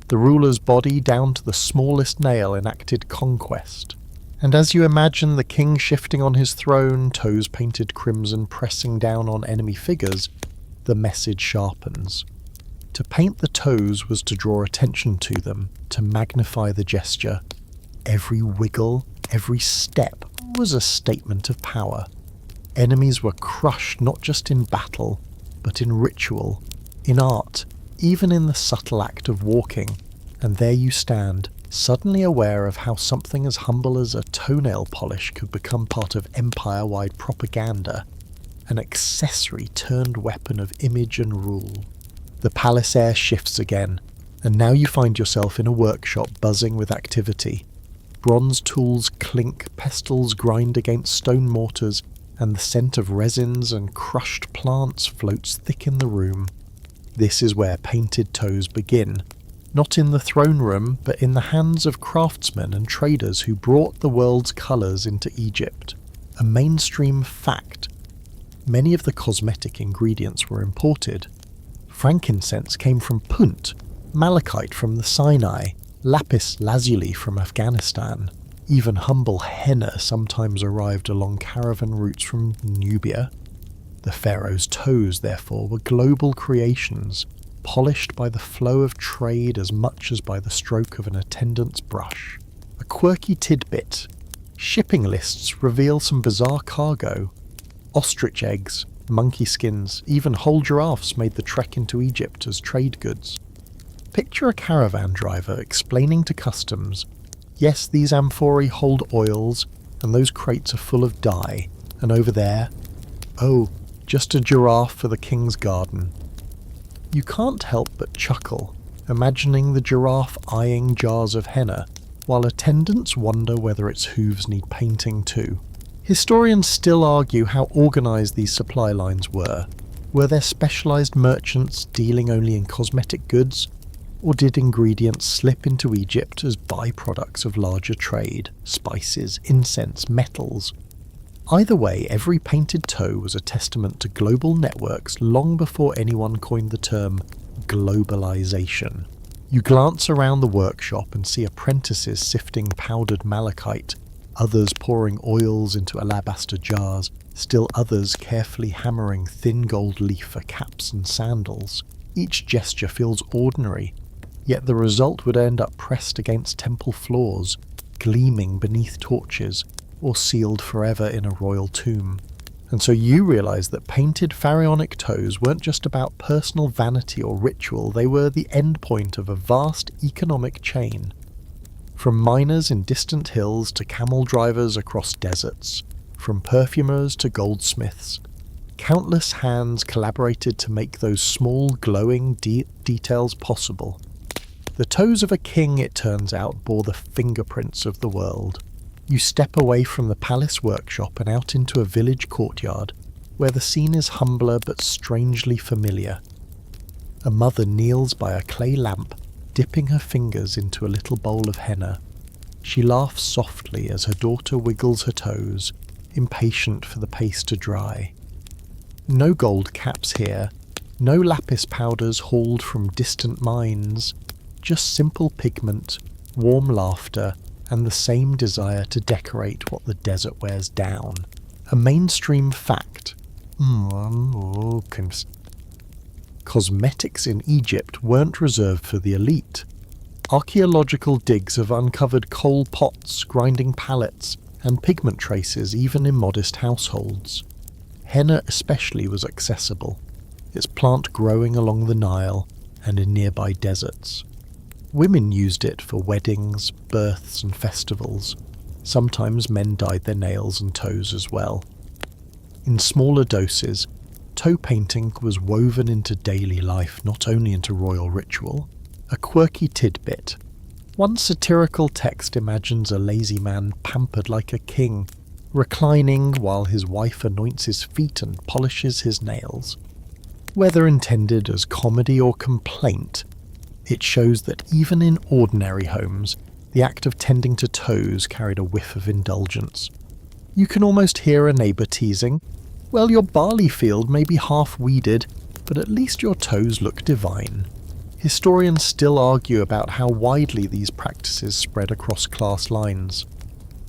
The ruler's body down to the smallest nail enacted conquest. And as you imagine the king shifting on his throne, toes painted crimson pressing down on enemy figures, the message sharpens. To paint the toes was to draw attention to them, to magnify the gesture. Every wiggle, every step was a statement of power. Enemies were crushed not just in battle, but in ritual, in art, even in the subtle act of walking. And there you stand, suddenly aware of how something as humble as a toenail polish could become part of empire-wide propaganda, an accessory turned weapon of image and rule. The palace air shifts again, and now you find yourself in a workshop buzzing with activity. Bronze tools clink, pestles grind against stone mortars, and the scent of resins and crushed plants floats thick in the room. This is where painted toes begin, not in the throne room, but in the hands of craftsmen and traders who brought the world's colours into Egypt. a mainstream fact. Many of the cosmetic ingredients were imported. Frankincense came from Punt, malachite from the Sinai, lapis lazuli from Afghanistan. Even humble henna sometimes arrived along caravan routes from Nubia. The Pharaohs' toes, therefore, were global creations, polished by the flow of trade as much as by the stroke of an attendant's brush. A quirky tidbit: shipping lists reveal some bizarre cargo. Ostrich eggs, monkey skins, even whole giraffes made the trek into Egypt as trade goods. Picture a caravan driver explaining to customs, yes, these amphorae hold oils, and those crates are full of dye, and over there, oh, just a giraffe for the king's garden. You can't help but chuckle, imagining the giraffe eyeing jars of henna, while attendants wonder whether its hooves need painting too. Historians still argue how organised these supply lines were. Were there specialised merchants dealing only in cosmetic goods, or did ingredients slip into Egypt as byproducts of larger trade, spices, incense, metals? Either way, every painted toe was a testament to global networks long before anyone coined the term globalization. You glance around the workshop and see apprentices sifting powdered malachite, others pouring oils into alabaster jars, still others carefully hammering thin gold leaf for caps and sandals. Each gesture feels ordinary, yet the result would end up pressed against temple floors, gleaming beneath torches, or sealed forever in a royal tomb. And so you realise that painted pharaonic toes weren't just about personal vanity or ritual, they were the endpoint of a vast economic chain. From miners in distant hills to camel drivers across deserts, from perfumers to goldsmiths, countless hands collaborated to make those small glowing details possible. The toes of a king, it turns out, bore the fingerprints of the world. You step away from the palace workshop and out into a village courtyard, where the scene is humbler but strangely familiar. A mother kneels by a clay lamp, dipping her fingers into a little bowl of henna. She laughs softly as her daughter wiggles her toes, impatient for the paste to dry. No gold caps here, no lapis powders hauled from distant mines, just simple pigment, warm laughter, and the same desire to decorate what the desert wears down. A mainstream fact. Cosmetics in Egypt weren't reserved for the elite. Archaeological digs have uncovered coal pots, grinding pallets, and pigment traces even in modest households. Henna especially was accessible, its plant growing along the Nile and in nearby deserts. Women used it for weddings, births and festivals. Sometimes men dyed their nails and toes as well. In smaller doses, toe painting was woven into daily life, not only into royal ritual. A quirky tidbit. One satirical text imagines a lazy man pampered like a king, reclining while his wife anoints his feet and polishes his nails. Whether intended as comedy or complaint, it shows that even in ordinary homes, the act of tending to toes carried a whiff of indulgence. You can almost hear a neighbour teasing, "Well, your barley field may be half weeded, but at least your toes look divine." Historians still argue about how widely these practices spread across class lines.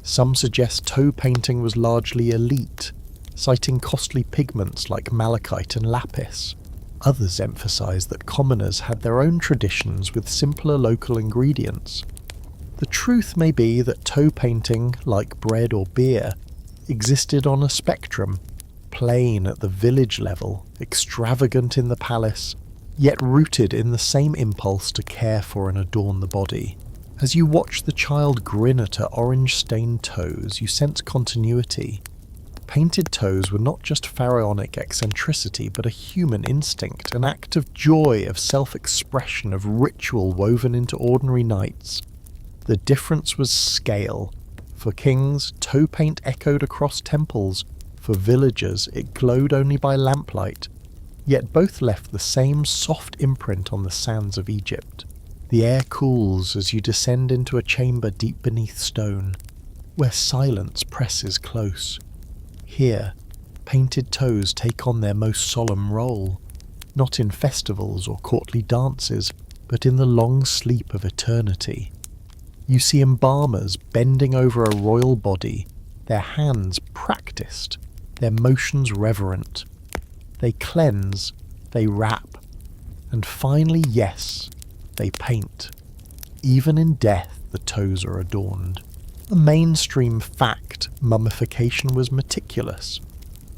Some suggest toe painting was largely elite, citing costly pigments like malachite and lapis. Others emphasise that commoners had their own traditions with simpler local ingredients. The truth may be that toe painting, like bread or beer, existed on a spectrum, plain at the village level, extravagant in the palace, yet rooted in the same impulse to care for and adorn the body. As you watch the child grin at her orange-stained toes, you sense continuity. Painted toes were not just pharaonic eccentricity, but a human instinct, an act of joy, of self-expression, of ritual woven into ordinary nights. The difference was scale. For kings, toe paint echoed across temples. For villagers, it glowed only by lamplight. Yet both left the same soft imprint on the sands of Egypt. The air cools as you descend into a chamber deep beneath stone, where silence presses close. Here, painted toes take on their most solemn role, not in festivals or courtly dances, but in the long sleep of eternity. You see embalmers bending over a royal body, their hands practiced, their motions reverent. They cleanse, they wrap, and finally, yes, they paint. Even in death, the toes are adorned. A mainstream fact, mummification was meticulous.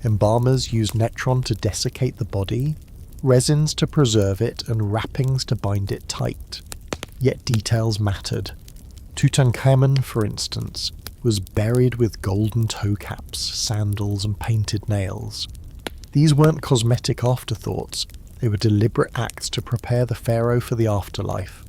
Embalmers used natron to desiccate the body, resins to preserve it, and wrappings to bind it tight. Yet details mattered. Tutankhamun, for instance, was buried with golden toe caps, sandals, and painted nails. These weren't cosmetic afterthoughts, they were deliberate acts to prepare the pharaoh for the afterlife.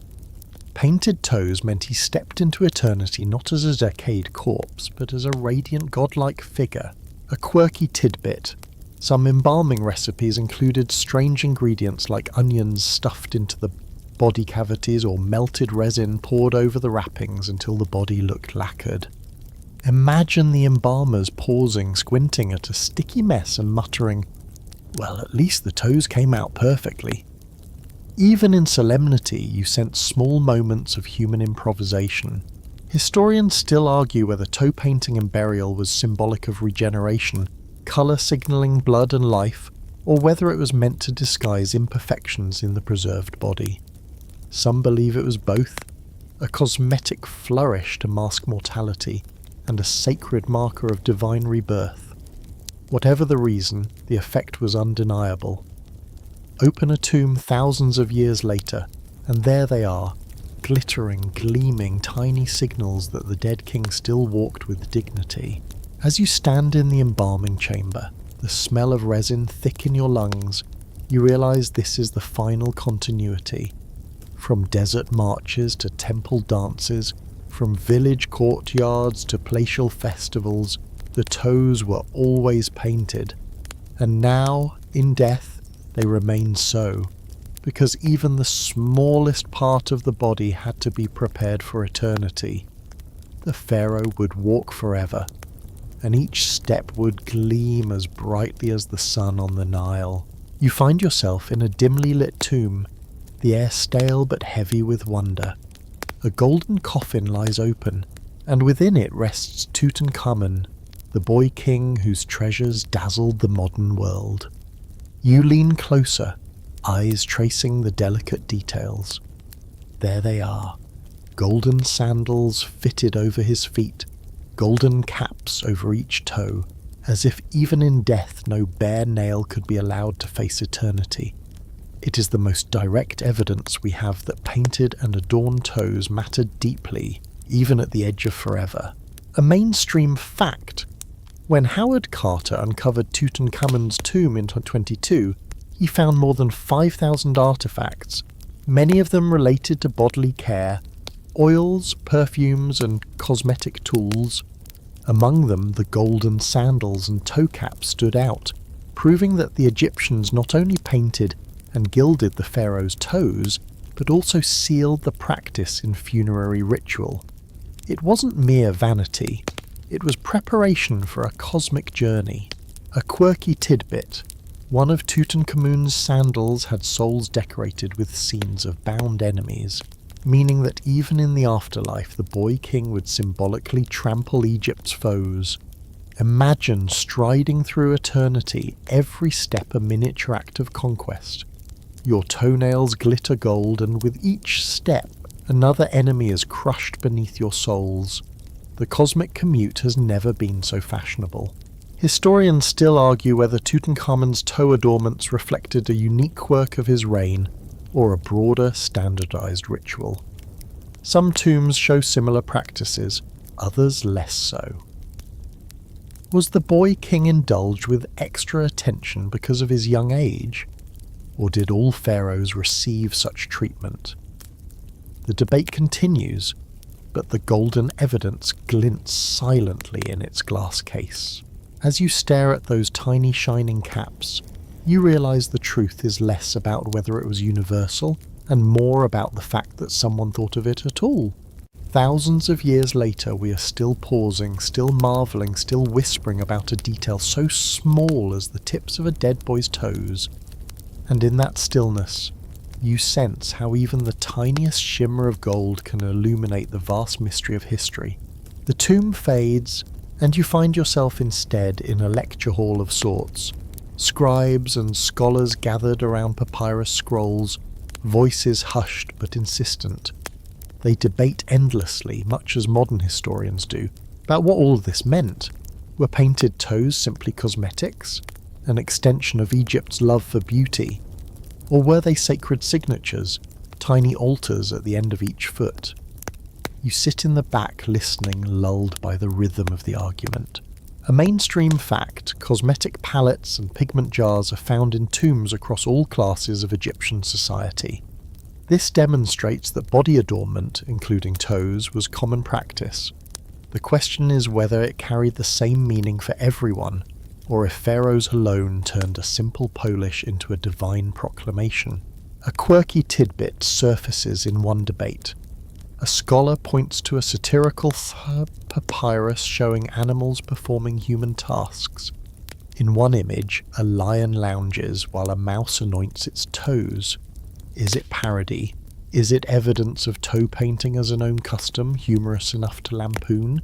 Painted toes meant he stepped into eternity not as a decayed corpse, but as a radiant godlike figure. A quirky tidbit. Some embalming recipes included strange ingredients like onions stuffed into the body cavities or melted resin poured over the wrappings until the body looked lacquered. Imagine the embalmers pausing, squinting at a sticky mess and muttering, "Well, at least the toes came out perfectly." Even in solemnity, you sense small moments of human improvisation. Historians still argue whether toe painting and burial was symbolic of regeneration, colour signalling blood and life, or whether it was meant to disguise imperfections in the preserved body. Some believe it was both, a cosmetic flourish to mask mortality, and a sacred marker of divine rebirth. Whatever the reason, the effect was undeniable. Open a tomb thousands of years later, and there they are, glittering, gleaming, tiny signals that the dead king still walked with dignity. As you stand in the embalming chamber, the smell of resin thick in your lungs, you realise this is the final continuity. From desert marches to temple dances, from village courtyards to palatial festivals, the toes were always painted. And now, in death, they remain so, because even the smallest part of the body had to be prepared for eternity. The pharaoh would walk forever, and each step would gleam as brightly as the sun on the Nile. You find yourself in a dimly lit tomb, the air stale but heavy with wonder. A golden coffin lies open, and within it rests Tutankhamun, the boy king whose treasures dazzled the modern world. You lean closer, eyes tracing the delicate details. There they are, golden sandals fitted over his feet, golden caps over each toe, as if even in death no bare nail could be allowed to face eternity. It is the most direct evidence we have that painted and adorned toes mattered deeply, even at the edge of forever. A mainstream fact. When Howard Carter uncovered Tutankhamun's tomb in 2022, he found more than 5,000 artifacts, many of them related to bodily care, oils, perfumes, and cosmetic tools. Among them, the golden sandals and toe caps stood out, proving that the Egyptians not only painted and gilded the pharaoh's toes, but also sealed the practice in funerary ritual. It wasn't mere vanity. It was preparation for a cosmic journey. A quirky tidbit. One of Tutankhamun's sandals had soles decorated with scenes of bound enemies, meaning that even in the afterlife the boy king would symbolically trample Egypt's foes. Imagine striding through eternity, every step a miniature act of conquest. Your toenails glitter gold, and with each step another enemy is crushed beneath your soles. The cosmic commute has never been so fashionable. Historians still argue whether Tutankhamun's toe adornments reflected a unique quirk of his reign or a broader, standardized ritual. Some tombs show similar practices, others less so. Was the boy king indulged with extra attention because of his young age? Or did all pharaohs receive such treatment? The debate continues, but the golden evidence glints silently in its glass case. As you stare at those tiny shining caps, you realise the truth is less about whether it was universal and more about the fact that someone thought of it at all. Thousands of years later, we are still pausing, still marvelling, still whispering about a detail so small as the tips of a dead boy's toes. And in that stillness, you sense how even the tiniest shimmer of gold can illuminate the vast mystery of history. The tomb fades, and you find yourself instead in a lecture hall of sorts. Scribes and scholars gathered around papyrus scrolls, voices hushed but insistent. They debate endlessly, much as modern historians do, about what all of this meant. Were painted toes simply cosmetics? An extension of Egypt's love for beauty? Or were they sacred signatures, tiny altars at the end of each foot? You sit in the back listening, lulled by the rhythm of the argument. A mainstream fact, cosmetic palettes and pigment jars are found in tombs across all classes of Egyptian society. This demonstrates that body adornment, including toes, was common practice. The question is whether it carried the same meaning for everyone, or if pharaohs alone turned a simple polish into a divine proclamation. A quirky tidbit surfaces in one debate. A scholar points to a satirical papyrus showing animals performing human tasks. In one image, a lion lounges while a mouse anoints its toes. Is it parody? Is it evidence of toe painting as a known custom, humorous enough to lampoon?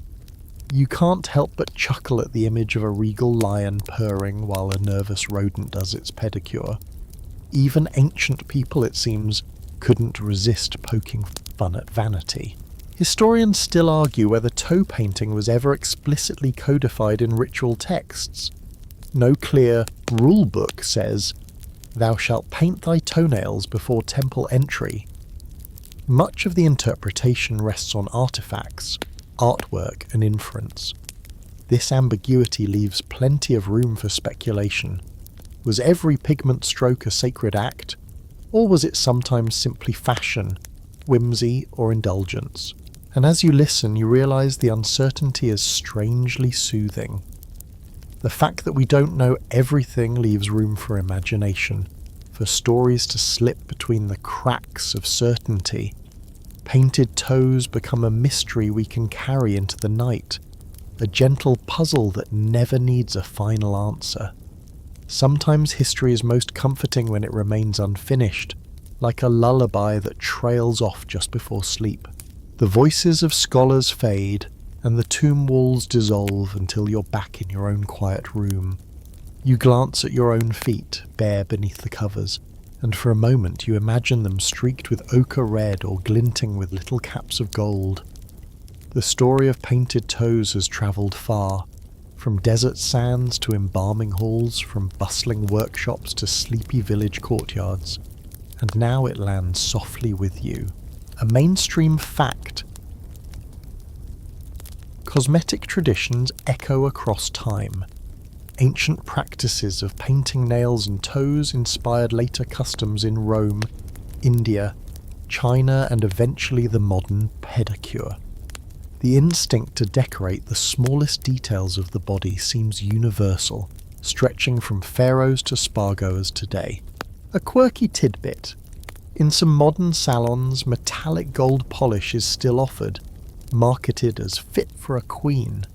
You can't help but chuckle at the image of a regal lion purring while a nervous rodent does its pedicure. Even ancient people, it seems, couldn't resist poking fun at vanity. Historians still argue whether toe painting was ever explicitly codified in ritual texts. No clear rule book says, "Thou shalt paint thy toenails before temple entry." Much of the interpretation rests on artifacts, artwork, and inference. This ambiguity leaves plenty of room for speculation. Was every pigment stroke a sacred act, or was it sometimes simply fashion, whimsy, or indulgence? And as you listen, you realise the uncertainty is strangely soothing. The fact that we don't know everything leaves room for imagination, for stories to slip between the cracks of certainty. Painted toes become a mystery we can carry into the night, a gentle puzzle that never needs a final answer. Sometimes history is most comforting when it remains unfinished, like a lullaby that trails off just before sleep. The voices of scholars fade, and the tomb walls dissolve until you're back in your own quiet room. You glance at your own feet, bare beneath the covers, and for a moment you imagine them streaked with ochre red or glinting with little caps of gold. The story of painted toes has travelled far, from desert sands to embalming halls, from bustling workshops to sleepy village courtyards, and now it lands softly with you. A mainstream fact. Cosmetic traditions echo across time. Ancient practices of painting nails and toes inspired later customs in Rome, India, China, and eventually the modern pedicure. The instinct to decorate the smallest details of the body seems universal, stretching from pharaohs to spa-goers today. A quirky tidbit. In some modern salons, metallic gold polish is still offered, marketed as fit for a queen.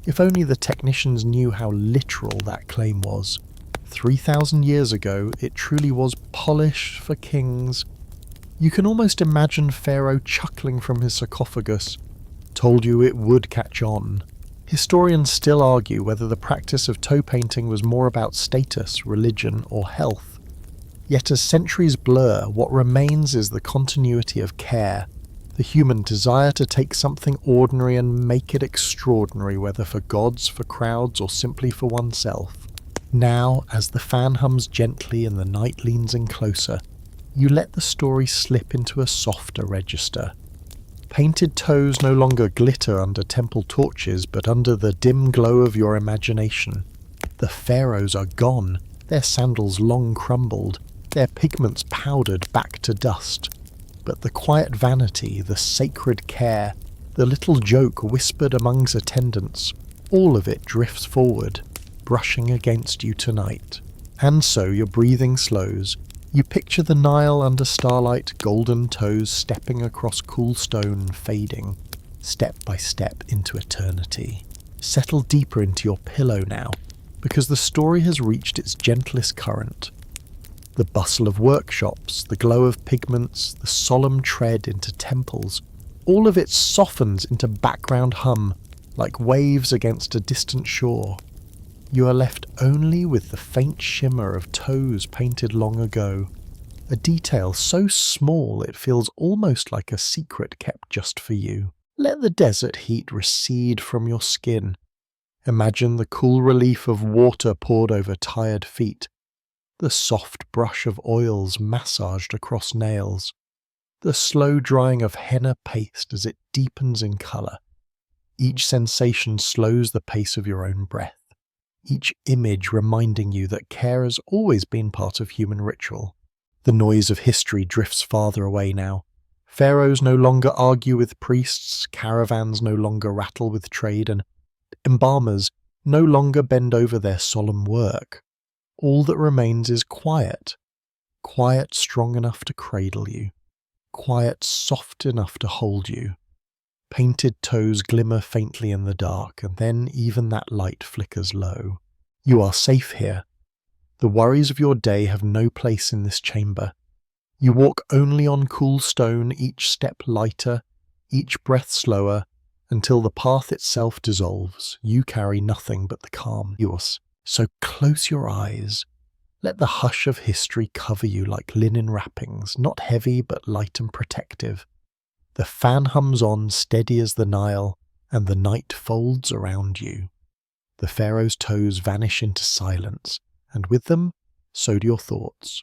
If only the technicians knew how literal that claim was. 3,000 years ago, it truly was polish for kings. You can almost imagine Pharaoh chuckling from his sarcophagus. Told you it would catch on. Historians still argue whether the practice of toe painting was more about status, religion, or health. Yet as centuries blur, what remains is the continuity of care, the human desire to take something ordinary and make it extraordinary, whether for gods, for crowds, or simply for oneself. Now, as the fan hums gently and the night leans in closer, you let the story slip into a softer register. Painted toes no longer glitter under temple torches, but under the dim glow of your imagination. The pharaohs are gone, their sandals long crumbled, their pigments powdered back to dust. But the quiet vanity, the sacred care, the little joke whispered amongst attendants, all of it drifts forward, brushing against you tonight. And so your breathing slows, You picture the Nile under starlight, golden toes stepping across cool stone, fading, step by step into eternity. Settle deeper into your pillow now, because the story has reached its gentlest current. The bustle of workshops, the glow of pigments, the solemn tread into temples, all of it softens into background hum, like waves against a distant shore. You are left only with the faint shimmer of toes painted long ago, a detail so small it feels almost like a secret kept just for you. Let the desert heat recede from your skin. Imagine the cool relief of water poured over tired feet, the soft brush of oils massaged across nails, the slow drying of henna paste as it deepens in colour. Each sensation slows the pace of your own breath, each image reminding you that care has always been part of human ritual. The noise of history drifts farther away now. Pharaohs no longer argue with priests, caravans no longer rattle with trade, and embalmers no longer bend over their solemn work. All that remains is quiet. Quiet strong enough to cradle you. Quiet soft enough to hold you. Painted toes glimmer faintly in the dark, and then even that light flickers low. You are safe here. The worries of your day have no place in this chamber. You walk only on cool stone, each step lighter, each breath slower, until the path itself dissolves. You carry nothing but the calm yours. So close your eyes. Let the hush of history cover you like linen wrappings, not heavy but light and protective. The fan hums on steady as the Nile, and the night folds around you. The Pharaoh's toes vanish into silence, and with them, so do your thoughts.